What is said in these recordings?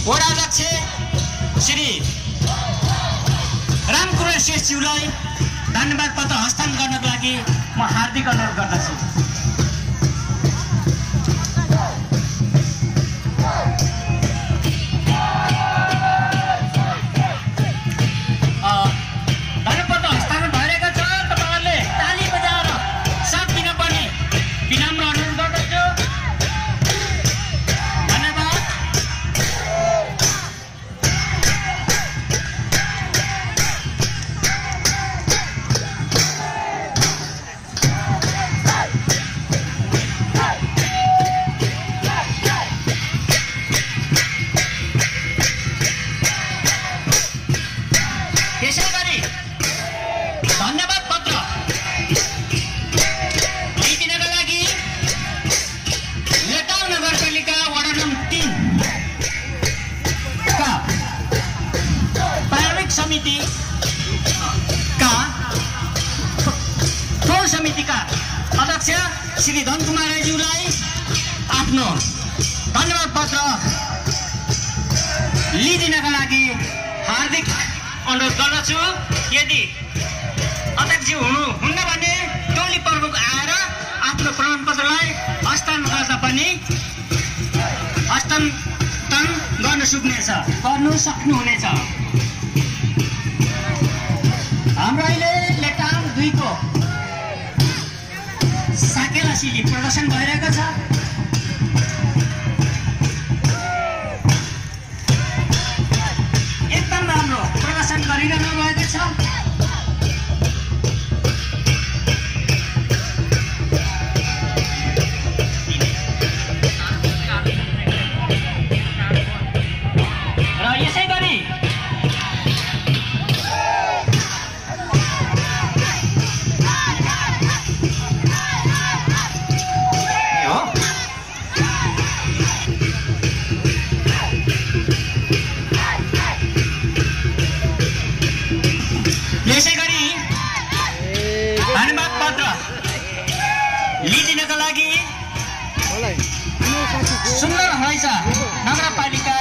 वडा अध्यक्ष श्री रामकुमार श्रेष्ठज्यूलाई धन्यवाद पत्र हस्तान्तरण गर्नको लागि म हार्दिक अनुरोध गर्दछु। धन्यवाद हस्तान्तरण भइरहेको छ। तपाईहरुले ताली बजाएर साथ दिन पर्ने विनम्र अनुरोध गर्दछु। धन्यवाद। त्यसै गरी धन्यवाद पत्र लिइदिनका लागि लेटाङ नगरपालिका वडा नम्बर 3 का प्रारम्भिक समिति का टोल समितिका अध्यक्ष श्री धनकुमार राईज्यूलाई आफ्नो धन्यवाद पत्र लिइदिनका लागि हार्दिक अनुरोध गर्दछु। यदि अध्यक्षज्यू हुन्न भने टोली प्रमुख आएर आफ्नो प्रमाणपत्रलाई हस्तान्तरण गर्दा पनि हस्तान्तरण गर्नु सक्नुहुनेछ। हाम्रो अहिले लेटाङ 2 को साकेला सिली प्रदर्शन भइरहेको छ। एकदम राम्रो प्रदर्शन गरिरहनु भएको छ। र यसै गरी धन्यवाद पत्र लिइदिनका लागि सुन्दर हैछ नगरपालिका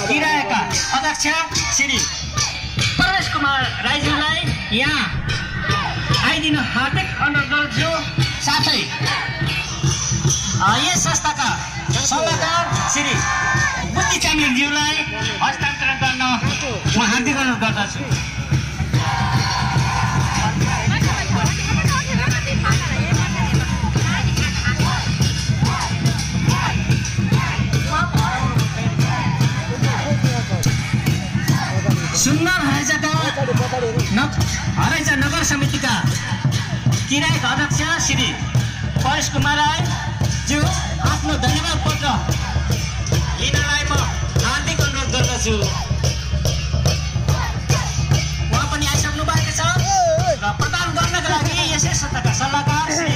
किरायका अध्यक्ष श्री प्रवेश कुमार राईज्यूलाई यहाँ आइदिनु हार्दिक अनुरोध गर्छु। साथै यस संस्थाका सल्लाहकार श्री बुद्धि चामलिङज्यूलाई हस्तान्तरण गर्न म हार्दिक अनुरोध गर्दछु। सुन्दर हराइचा नगर समितिका किरायका अध्यक्ष श्री परेश कुमार राईज्यू आफ्नो धन्यवाद पत्र लिनलाई म हार्दिक अनुरोध गर्दछु। उहाँ पनि आइसक्नु भएको छ र प्रदान गर्नका लागि यसै संस्थाका सल्लाहकार श्री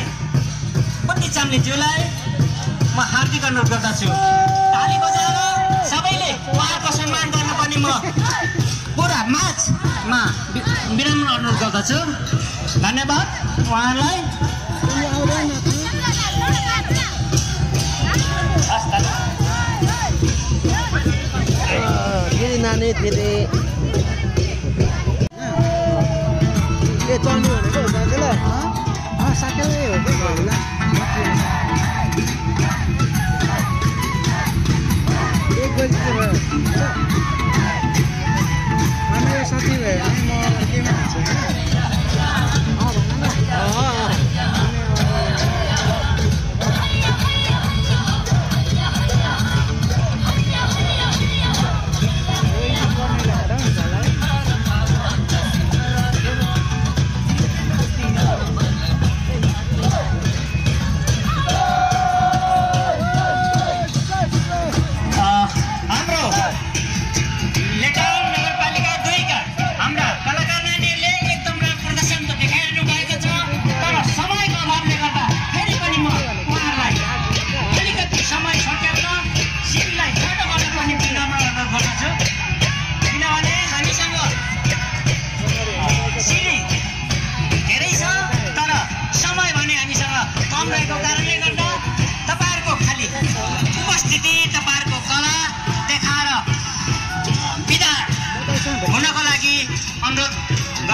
बुद्धि चामलिङज्यूलाई म हार्दिक अनुरोध गर्दछु। ताली बजाएर सबैले उहाँको सम्मान गर्न पनि म पुरा माझमा विनम्र अनुरोध गर्दछु। धन्यवाद उहाँलाई। नानी फेरि चल्नु भनेको साकेलै हो कि एक बजी भयो साथी भयो म केमा हुन्छ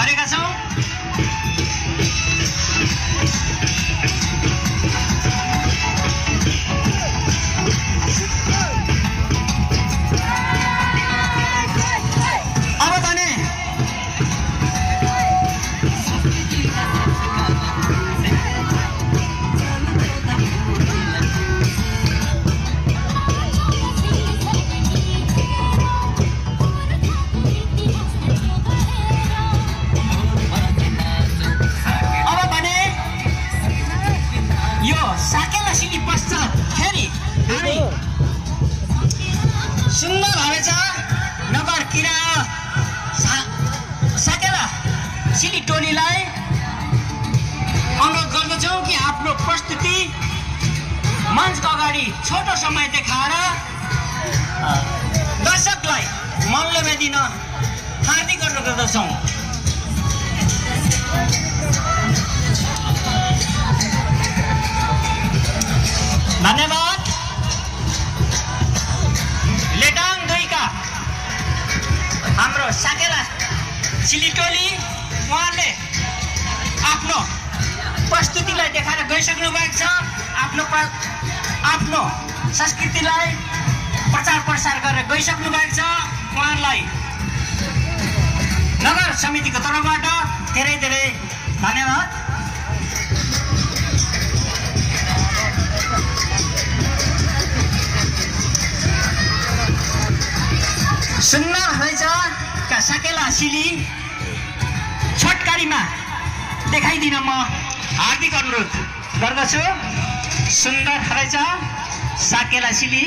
गरेका छौँ। अब भने साकेला सिली पश्चात फेरि हामी सुन्दर हरेछ नगर किरा साकेला सिली टोलीलाई अनुरोध गर्दछौँ कि आफ्नो प्रस्तुति मञ्चको अगाडि छोटो समय देखाएर दर्शकलाई मनले दिन हार्दिक अनुरोध गर्दछौँ। धन्यवाद। लेटाङ 2 का हाम्रो साकेला सिली टोली उहाँले आफ्नो प्रस्तुतिलाई देखाएर गइसक्नु भएको छ। आफ्नो संस्कृतिलाई प्रचार प्रसार गरेर गइसक्नु भएको छ। उहाँलाई नगर समितिको तर्फबाट धेरै धेरै धन्यवाद। सुन्दर रहेछ साकेला सिली छोटकारीमा देखाइदिन म हार्दिक अनुरोध गर्दछु। सुन्दर रहेछ साकेला सिली।